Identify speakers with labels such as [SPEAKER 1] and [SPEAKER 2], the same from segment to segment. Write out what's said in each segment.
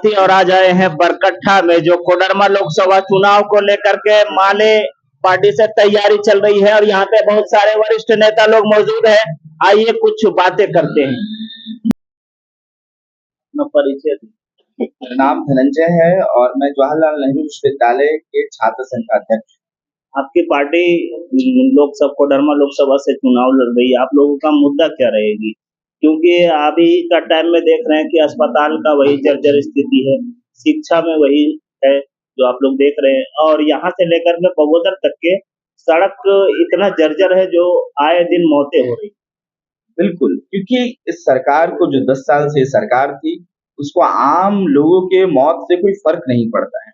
[SPEAKER 1] साथी और आज आए हैं बरकट्ठा में जो कोडरमा लोकसभा चुनाव को लेकर के माले पार्टी से तैयारी चल रही है और यहाँ पे बहुत सारे वरिष्ठ नेता लोग मौजूद हैं। आइए कुछ बातें करते हैं। अपना परिचय दें।
[SPEAKER 2] मेरा नाम धनंजय है और मैं जवाहरलाल नेहरू विश्वविद्यालय के छात्र संघ का अध्यक्ष।
[SPEAKER 1] आपकी पार्टी लोकसभा कोडरमा लोकसभा से चुनाव लड़ रही है, आप लोगों का मुद्दा क्या रहेगी? क्योंकि अभी का टाइम में देख रहे हैं कि अस्पताल का वही जर्जर स्थिति है, शिक्षा में वही है जो आप लोग देख रहे हैं, और यहाँ से लेकर के बगोदर तक के सड़क इतना जर्जर है जो आए दिन मौतें हो रही।
[SPEAKER 2] बिल्कुल, क्योंकि इस सरकार को जो 10 साल से सरकार थी, उसको आम लोगों के मौत से कोई फर्क नहीं पड़ता है।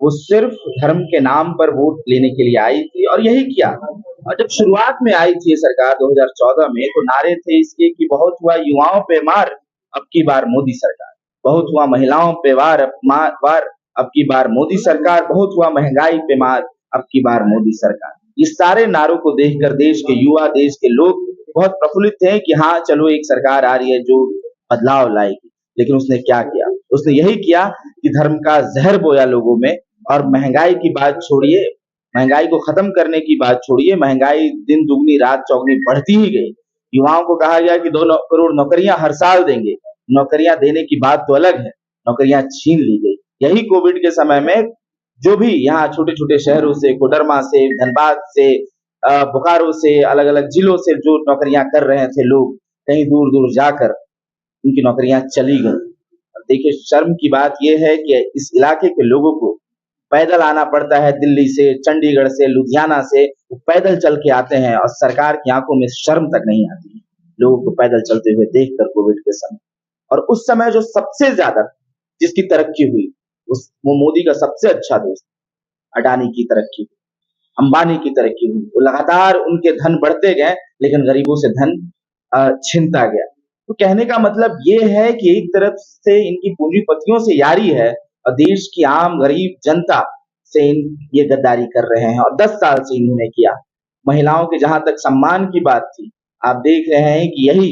[SPEAKER 2] वो सिर्फ धर्म के नाम पर वोट लेने के लिए आई थी और यही किया। और जब शुरुआत में आई थी ये सरकार 2014 में, तो नारे थे इसके कि बहुत हुआ युवाओं पे मार, अब की बार मोदी सरकार। बहुत हुआ महिलाओं पे वार, अब की बार मोदी सरकार। बहुत हुआ महंगाई पे मार, अब की बार मोदी सरकार। ये सारे नारों को देखकर देश के युवा, देश के लोग बहुत प्रफुल्लित थे कि हाँ चलो एक सरकार आ रही है जो बदलाव लाएगी। लेकिन उसने क्या किया? उसने यही किया कि धर्म का जहर बोया लोगों में, और महंगाई की बात छोड़िए, महंगाई को खत्म करने की बात छोड़िए, महंगाई दिन दुगनी रात चौगनी बढ़ती ही गई। युवाओं को कहा गया कि 2 करोड़ नौकरियां हर साल देंगे। नौकरियां देने की बात तो अलग है, नौकरियां छीन ली गई। यही कोविड के समय में जो भी यहाँ छोटे-छोटे शहरों से, कोडरमा से, धनबाद से, बोकारो से, अलग-अलग जिलों से जो नौकरियां कर रहे थे लोग, कहीं दूर-दूर जाकर उनकी नौकरियां चली गई। देखिए, शर्म की बात यह है कि इस इलाके के लोगों को पैदल आना पड़ता है, दिल्ली से, चंडीगढ़ से, लुधियाना से, वो पैदल चल के आते हैं और सरकार की आंखों में शर्म तक नहीं आती है लोगों को पैदल चलते हुए देखकर कोविड के समय। और उस समय जो सबसे ज्यादा जिसकी तरक्की हुई, वो मोदी का सबसे अच्छा दोस्त अडानी की तरक्की, अंबानी की तरक्की हुई। वो लगातार उनके धन बढ़ते गए, लेकिन गरीबों से धन छिनता गया। तो कहने का मतलब ये है कि एक तरफ से इनकी पूंजीपतियों से यारी है और देश की आम गरीब जनता से ये गद्दारी कर रहे हैं, और 10 साल से इन्होंने किया। महिलाओं के जहां तक सम्मान की बात थी, आप देख रहे हैं कि यही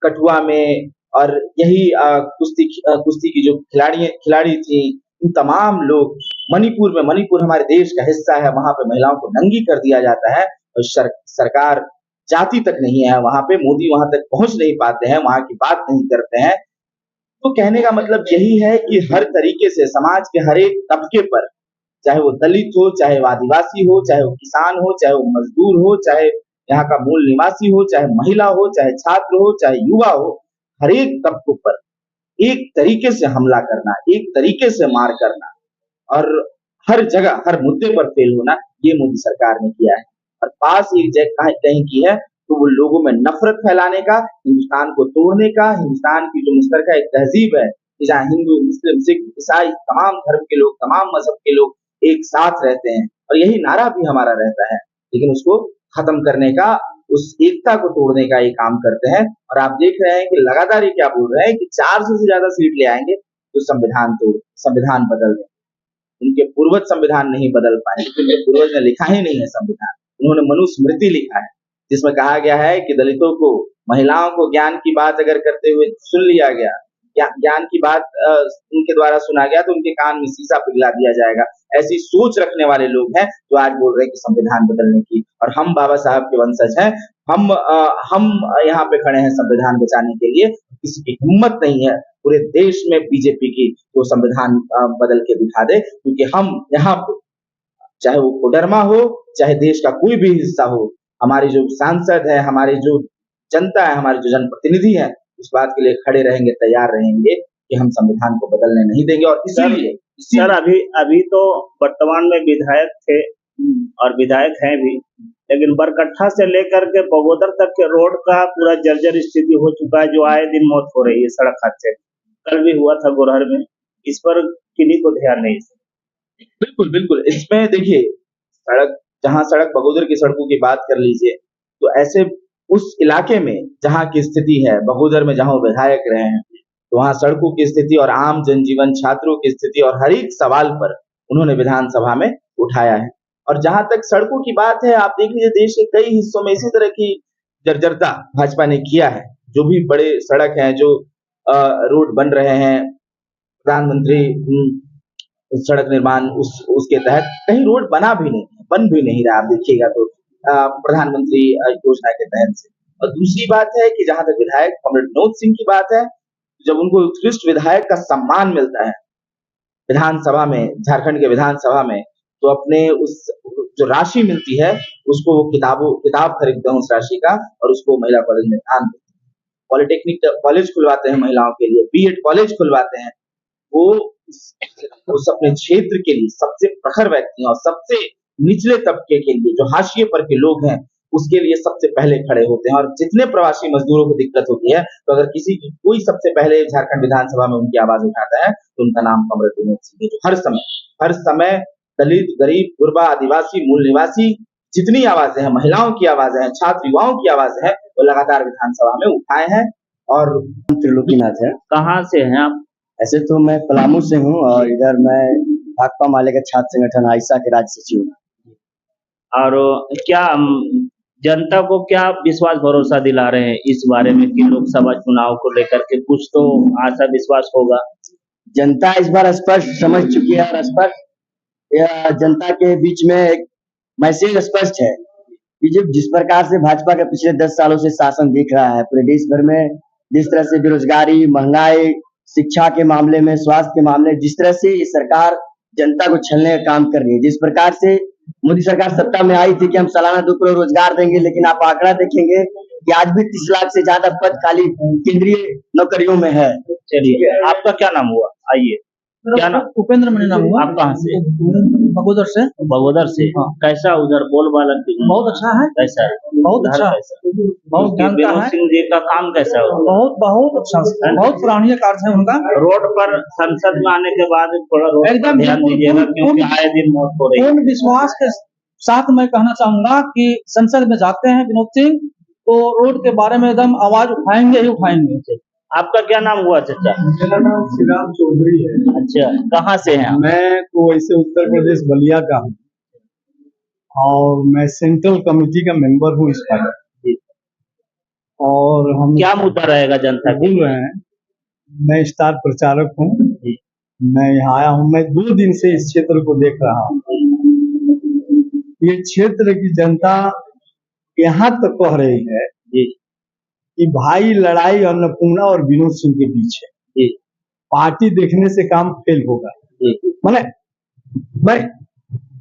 [SPEAKER 2] कठुआ में और यही कुश्ती की जो खिलाड़ी थी, इन तमाम लोग मणिपुर हमारे देश का हिस्सा है, वहां पे महिलाओं को नंगी कर दिया जाता है और सरकार जाती तक नहीं है वहां पे, मोदी वहां तक पहुंच नहीं पाते हैं, वहां की बात नहीं करते हैं। तो कहने का मतलब यही है कि हर तरीके से समाज के हर एक तबके पर, चाहे वो दलित हो, चाहे वो आदिवासी हो, चाहे वो किसान हो, चाहे वो मजदूर हो, चाहे यहाँ का मूल निवासी हो, चाहे महिला हो, चाहे छात्र हो, चाहे युवा हो, हर एक तबकों पर एक तरीके से हमला करना, एक तरीके से मार करना और हर जगह हर मुद्दे पर फेल होना, ये मोदी सरकार ने किया है। और पास एक जगह कहीं की है तो वो लोगों में नफरत फैलाने का, हिंदुस्तान को तोड़ने का, हिंदुस्तान की जो मुश्तरका एक तहजीब है कि जहाँ हिंदू, मुस्लिम, सिख, ईसाई, तमाम धर्म के लोग, तमाम मजहब के लोग एक साथ रहते हैं, और यही नारा भी हमारा रहता है, लेकिन उसको खत्म करने का, उस एकता को तोड़ने का ये काम करते हैं। और आप देख रहे हैं कि लगातार ये क्या बोल रहे हैं कि 400 से ज्यादा सीट ले आएंगे तो संविधान बदल देंगे। उनके पूर्वज संविधान नहीं बदल पाए, क्योंकि उनके पूर्वज ने लिखा ही नहीं है संविधान। उन्होंने मनुस्मृति लिखा है, जिसमें कहा गया है कि दलितों को, महिलाओं को ज्ञान की बात अगर करते हुए सुन लिया गया, ज्ञान की बात उनके द्वारा सुना गया, तो उनके कान में शीशा पिघला दिया जाएगा। ऐसी सोच रखने वाले लोग हैं जो आज बोल रहे हैं कि संविधान बदलने की, और हम बाबा साहब के वंशज हैं, हम यहाँ पे खड़े हैं संविधान बचाने के लिए। किसी की हिम्मत नहीं है पूरे देश में बीजेपी की वो संविधान बदल के दिखा दे, क्योंकि हम यहाँ पे, चाहे वो कोडरमा हो, चाहे देश का कोई भी हिस्सा हो, हमारे जो सांसद है, हमारे जो जनता है, हमारे जो जनप्रतिनिधि है, उस बात के लिए खड़े रहेंगे, तैयार रहेंगे कि हम संविधान को बदलने नहीं देंगे। और इसीलिए
[SPEAKER 1] सर अभी तो वर्तमान में विधायक थे और विधायक हैं भी, लेकिन बरकट्ठा से लेकर के बगोदर तक के रोड का पूरा जर्जर स्थिति हो चुका है, जो आए दिन मौत हो रही है सड़क हादसे। कल भी हुआ था गोरहर में, इस पर किन्हीं को ध्यान नहीं।
[SPEAKER 2] बिल्कुल, इसमें देखिए, जहां सड़क बगोदर की सड़कों की बात कर लीजिए, तो ऐसे उस इलाके में जहां की स्थिति है, बगोदर में जहां विधायक रहे हैं, तो वहां सड़कों की स्थिति और आम जनजीवन, छात्रों की स्थिति और हर एक सवाल पर उन्होंने विधानसभा में उठाया है। और जहां तक सड़कों की बात है, आप देख लीजिए, देश के कई हिस्सों में इसी तरह की जर्जरता भाजपा ने किया है। जो भी बड़े सड़क हैं, जो रोड बन रहे हैं, प्रधानमंत्री सड़क निर्माण उसके तहत कहीं रोड बन भी नहीं रहा, आप देखिएगा तो प्रधानमंत्री योजना के तहत से। और दूसरी बात है कि जहां तक विधायक कॉमरेड विनोद सिंह की बात है, जब उनको उत्कृष्ट विधायक का सम्मान मिलता है विधानसभा में, झारखंड के विधानसभा में, तो अपने उस जो राशि मिलती है उसको वो किताब खरीदते हैं उस राशि का, और उसको महिला कॉलेज में दान देते हैं। पॉलिटेक्निक कॉलेज खुलवाते हैं महिलाओं के लिए, बीएड कॉलेज खुलवाते हैं। वो उस अपने क्षेत्र के लिए सबसे प्रखर व्यक्ति और सबसे निचले तबके के लिए, जो हाशिए पर के लोग हैं, उसके लिए सबसे पहले खड़े होते हैं। और जितने प्रवासी मजदूरों को दिक्कत होती है, तो अगर कोई सबसे पहले झारखंड विधानसभा में उनकी आवाज उठाता है, तो उनका नाम कॉमरेड विनोद सिंह है, जो हर समय दलित, गरीब, गुरबा, आदिवासी, मूल निवासी, जितनी आवाजें हैं, महिलाओं की आवाजें हैं, छात्र युवाओं की आवाजें हैं, वो लगातार विधानसभा में उठाए हैं। और
[SPEAKER 3] त्रिलोकीनाथ है।
[SPEAKER 1] कहाँ से हैं आप?
[SPEAKER 3] ऐसे तो मैं पलामू से हूँ और इधर मैं भाकपा माले का छात्र संगठन आइसा के राज्य सचिव हूँ।
[SPEAKER 1] और क्या जनता को क्या विश्वास भरोसा दिला रहे हैं इस बारे में कि लोकसभा चुनाव को लेकर के कुछ तो आशा विश्वास होगा?
[SPEAKER 3] जनता इस बार स्पष्ट समझ चुकी है और स्पष्ट जनता के बीच में एक मैसेज स्पष्ट है कि जिस प्रकार से भाजपा के पिछले 10 सालों से शासन दिख रहा है पूरे देश भर में, जिस तरह से बेरोजगारी, महंगाई, शिक्षा के मामले में, स्वास्थ्य के मामले, जिस तरह से ये सरकार जनता को छलने का काम कर रही है, जिस प्रकार से मोदी सरकार सत्ता में आई थी कि हम सालाना 2 करोड़ रोजगार देंगे, लेकिन आप आंकड़ा देखेंगे कि आज भी 30 लाख से ज्यादा पद खाली केंद्रीय नौकरियों में है।
[SPEAKER 1] चलिए, आपका क्या नाम हुआ? आइए, क्या नाम?
[SPEAKER 4] उपेंद्र मणि नाम हुआ।
[SPEAKER 1] आप कहाँ से?
[SPEAKER 4] बगोदर से।
[SPEAKER 1] बगोदर से।
[SPEAKER 4] हाँ।
[SPEAKER 1] कैसा उधर बोलबाला की?
[SPEAKER 4] बहुत अच्छा है।
[SPEAKER 1] कैसा है?
[SPEAKER 4] बहुत अच्छा है। बहुत ध्यान का
[SPEAKER 1] विनोद
[SPEAKER 4] है।
[SPEAKER 1] सिंह जी का काम कैसा हो?
[SPEAKER 4] बहुत अच्छा, बहुत सराहनीय कार्य है उनका।
[SPEAKER 1] रोड पर संसद में आने के बाद थोड़ा रोड पर
[SPEAKER 4] एकदम
[SPEAKER 1] ध्यान दीजिएगा, क्योंकि आए दिन मौत हो रही है।
[SPEAKER 4] पूर्ण विश्वास के साथ मैं कहना चाहूंगा कि संसद में जाते हैं विनोद सिंह तो रोड के बारे में एकदम आवाज उठाएंगे ही उठाएंगे।
[SPEAKER 1] आपका क्या नाम हुआ चाचा?
[SPEAKER 5] मेरा नाम श्री राम चौधरी है।
[SPEAKER 1] अच्छा, कहाँ से हैं आप?
[SPEAKER 5] मैं तो वैसे उत्तर प्रदेश बलिया का हूँ और मैं सेंट्रल कमेटी का मेंबर हूँ इस पार्टी। और हम
[SPEAKER 1] क्या मुद्दा रहेगा जनता के?
[SPEAKER 5] बोल रहे हैं, मैं स्टार प्रचारक हूँ। मैं यहाँ आया हूँ, मैं 2 दिन से इस क्षेत्र को देख रहा हूँ। ये क्षेत्र की जनता यहाँ तक कह रही है कि भाई लड़ाई अन्नपूर्णा और विनोद सिंह के बीच है, पार्टी देखने से काम फेल होगा। मैं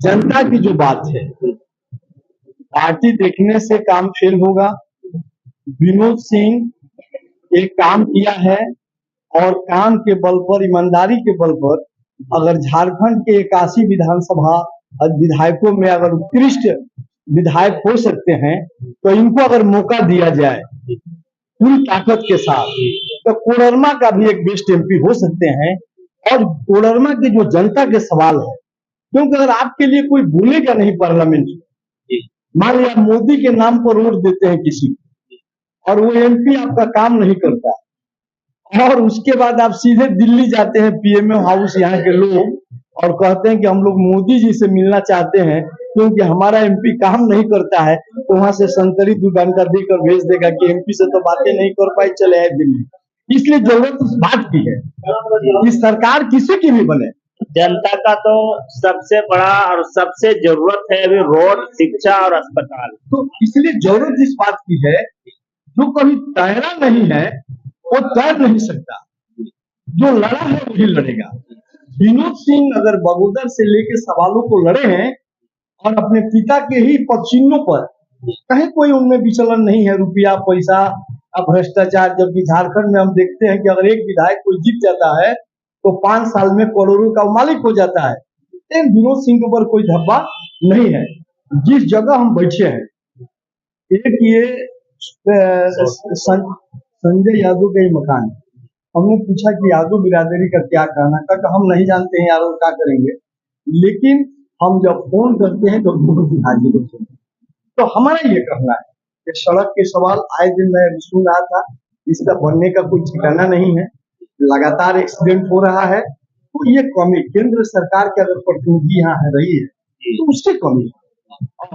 [SPEAKER 5] जनता की जो बात है, पार्टी देखने से काम फेल होगा। विनोद सिंह एक काम किया है और काम के बल पर, ईमानदारी के बल पर, अगर झारखंड के 81 विधानसभा विधायकों में अगर उत्कृष्ट विधायक हो सकते हैं, तो इनको अगर मौका दिया जाए पूरी ताकत के साथ, तो कोडरमा का भी एक बेस्ट एमपी हो सकते हैं। और कोडरमा के जो जनता के सवाल है, क्योंकि अगर आपके लिए कोई बोलेगा नहीं पार्लियामेंट में, मान लिया मोदी के नाम पर वोट देते हैं किसी को और वो एमपी आपका काम नहीं करता, और उसके बाद आप सीधे दिल्ली जाते हैं पीएमओ हाउस यहाँ के लोग और कहते हैं कि हम लोग मोदी जी से मिलना चाहते हैं क्योंकि हमारा एमपी काम नहीं करता है, तो वहां से संतरी दुकान का देकर भेज देगा कि एमपी से तो बातें नहीं कर पाई, चले आए दिल्ली। इसलिए जरूरत इस बात की है कि सरकार किसी की भी बने,
[SPEAKER 1] जनता का तो सबसे बड़ा और सबसे जरूरत है अभी रोड, शिक्षा और अस्पताल।
[SPEAKER 5] तो इसलिए जरूरत इस बात की है, जो कभी तैरा नहीं है वो तैर नहीं सकता, जो लड़ा है वही लड़ेगा। विनोद सिंह अगर बगोदर से लेके सवालों को लड़े हैं और अपने पिता के ही पदचिन्हों पर, कहीं कोई उनमें विचलन नहीं है, रुपया पैसा भ्रष्टाचार। जबकि झारखंड में हम देखते हैं कि अगर एक विधायक कोई जीत जाता है तो 5 साल में करोड़ों का मालिक हो जाता है, लेकिन विनोद सिंह के ऊपर कोई धब्बा नहीं है। जिस जगह हम बैठे हैं, एक ये संजय यादव का ही मकान, हमने पूछा कि यादव बिरादरी का क्या कहना, कहा हम नहीं जानते हैं यादव क्या करेंगे, लेकिन हम जब फोन करते हैं तो हाजिर होते हैं। तो हमारा ये कहना है कि सड़क के सवाल आए दिन मैं सुन रहा था, इसका बनने का कोई ठिकाना नहीं है, लगातार एक्सीडेंट हो रहा है। तो ये कमी केंद्र सरकार के अगर प्रतिनिधि यहाँ रही है तो उसकी कमी है,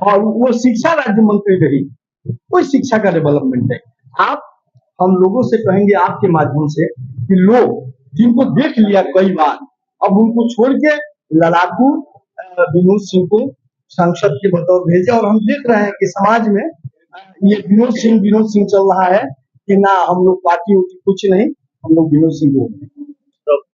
[SPEAKER 5] और वो शिक्षा राज्य मंत्री रही, कोई शिक्षा का डेवलपमेंट है। आप हम लोगों से कहेंगे आपके माध्यम से कि लोग जिनको देख लिया कई बार, अब उनको छोड़ के लड़ाकू विनोद सिंह को सांसद के बतौर भेजे। और हम देख रहे हैं कि समाज में ये विनोद सिंह चल रहा है कि ना हम लोग पार्टी कुछ नहीं, हम लोग विनोद सिंह को